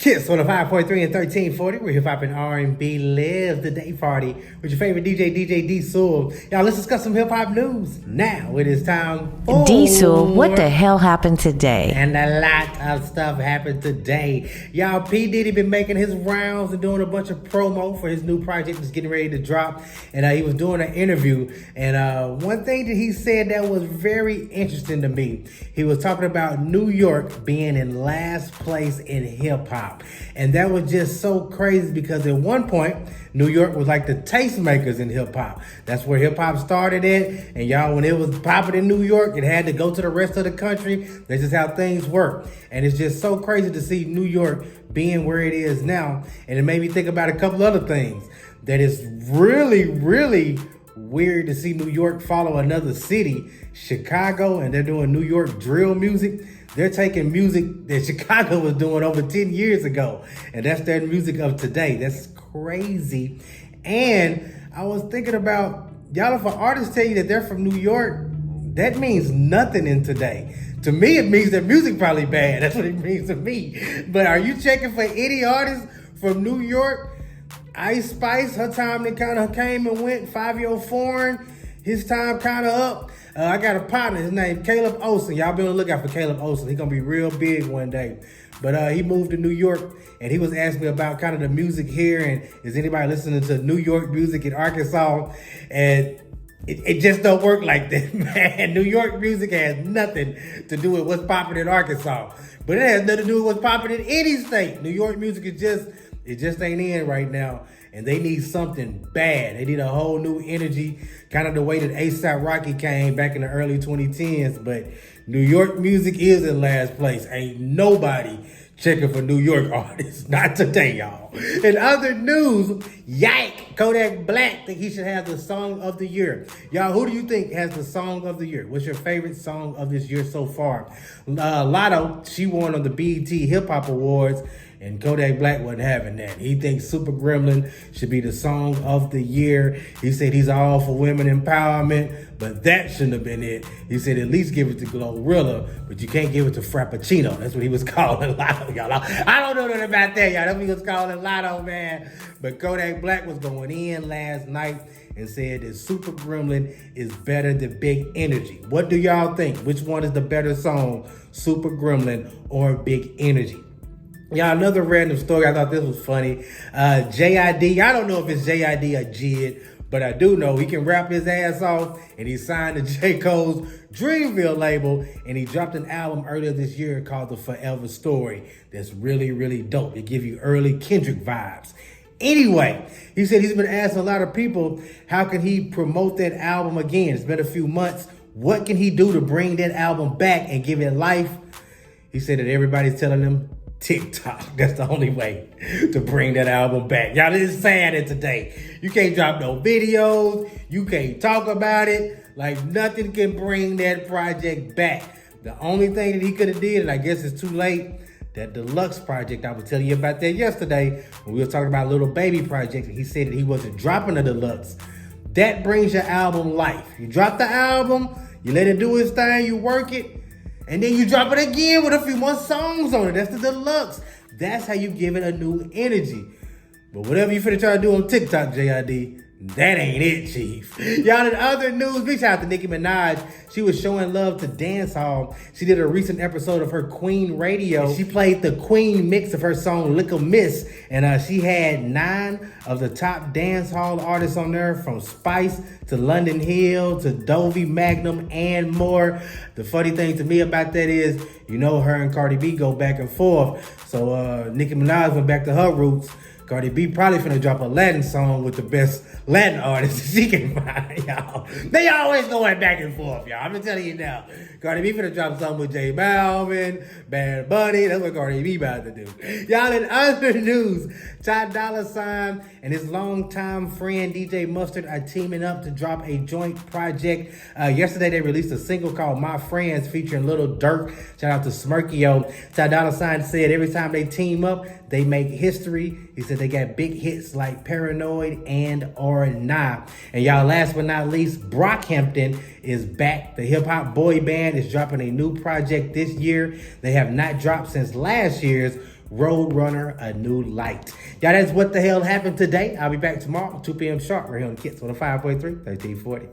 Kiss on the 5.3 and 1340, where hip hop and R&B live the day party with your favorite DJ Sewell. Y'all, let's discuss some hip hop news. Now it is time for Sewell, what the hell happened today? And a lot of stuff happened today. Y'all, P. Diddy been making his rounds and doing a bunch of promo for his new project that's getting ready to drop. And he was doing an interview. And one thing that he said that was very interesting to me, he was talking about New York being in last place in hip hop. And that was just so crazy because at one point, New York was like the tastemakers in hip hop. That's where hip hop started at. And y'all, when it was popping in New York, it had to go to the rest of the country. That's just how things work. And it's just so crazy to see New York being where it is now. And it made me think about a couple other things. That is really, really weird to see New York follow another city, Chicago, and they're doing New York drill music. They're taking music that Chicago was doing over 10 years ago, and that's their music of today. That's crazy. And I was thinking about, y'all, if an artist tell you that they're from New York, that means nothing in today. To me, it means their music probably bad. That's what it means to me. But are you checking for any artists from New York? Ice Spice, her time that kind of came and went. 5-Year Foreign, his time kind of up. I got a partner, his name Caleb Olsen. Y'all be on the lookout for Caleb Olsen. He's going to be real big one day. But he moved to New York, and he was asking me about kind of the music here, and is anybody listening to New York music in Arkansas? And it just don't work like that, man. New York music has nothing to do with what's popping in Arkansas. But it has nothing to do with what's popping in any state. New York music is just ain't in right now. And they need something bad. They need a whole new energy, kind of the way that A$AP Rocky came back in the early 2010s. But New York music is in last place. Ain't nobody checking for New York artists. Not today, y'all. In other news, yike, Kodak Black think he should have the song of the year. Y'all, who do you think has the song of the year? What's your favorite song of this year so far? Lotto, she won on the BET Hip Hop Awards. And Kodak Black wasn't having that. He thinks Super Gremlin should be the song of the year. He said he's all for women empowerment, but that shouldn't have been it. He said at least give it to Glorilla, but you can't give it to Frappuccino. That's what he was calling Lotto, y'all. I don't know nothing about that, y'all. That's what he was calling Lotto, man. But Kodak Black was going in last night and said that Super Gremlin is better than Big Energy. What do y'all think? Which one is the better song, Super Gremlin or Big Energy? Y'all, another random story. I thought this was funny. JID, I don't know if it's JID or Jid, but I do know he can rap his ass off, and he signed to J. Cole's Dreamville label, and he dropped an album earlier this year called The Forever Story. That's really, really dope. It gives you early Kendrick vibes. Anyway, he said he's been asking a lot of people, how can he promote that album again? It's been a few months. What can he do to bring that album back and give it life? He said that everybody's telling him TikTok. That's the only way to bring that album back. Y'all, it's sad that today you can't drop no videos. You can't talk about it. Like, nothing can bring that project back. The only thing that he could have did, and I guess it's too late, that deluxe project, I was telling you about that yesterday when we were talking about Little Baby project, and he said that he wasn't dropping a deluxe. That brings your album life. You drop the album, you let it do its thing, you work it, and then you drop it again with a few more songs on it. That's the deluxe. That's how you give it a new energy. But whatever you finna try to do on TikTok, JID, that ain't it, Chief. Y'all, in other news, big shout out to Nicki Minaj. She was showing love to Dancehall. She did a recent episode of her Queen Radio. She played the Queen mix of her song Little Miss. And she had 9 of the top dancehall artists on there, from Spice to London Hill to Dovey Magnum and more. The funny thing to me about that is, you know, her and Cardi B go back and forth. So Nicki Minaj went back to her roots. Cardi B probably finna drop a Latin song with the best Latin artists she can find, y'all. They always going back and forth, y'all. I'm gonna tell you now. Cardi B finna drop something with J Balvin, Bad Bunny. That's what Cardi B about to do. Y'all, in other news, Ty Dolla $ign and his longtime friend DJ Mustard are teaming up to drop a joint project. Yesterday they released a single called My Friends featuring Lil Durk. Shout out to Smirkio. Ty Dolla $ign said every time they team up, they make history. He said they got big hits like Paranoid and Or Nah. And y'all, last but not least, Brockhampton is back. The hip-hop boy band is dropping a new project this year. They have not dropped since last year's, Roadrunner, A New Light. Y'all, that's what the hell happened today. I'll be back tomorrow, 2 p.m. sharp, right here on Kids on the 5.3, 1340.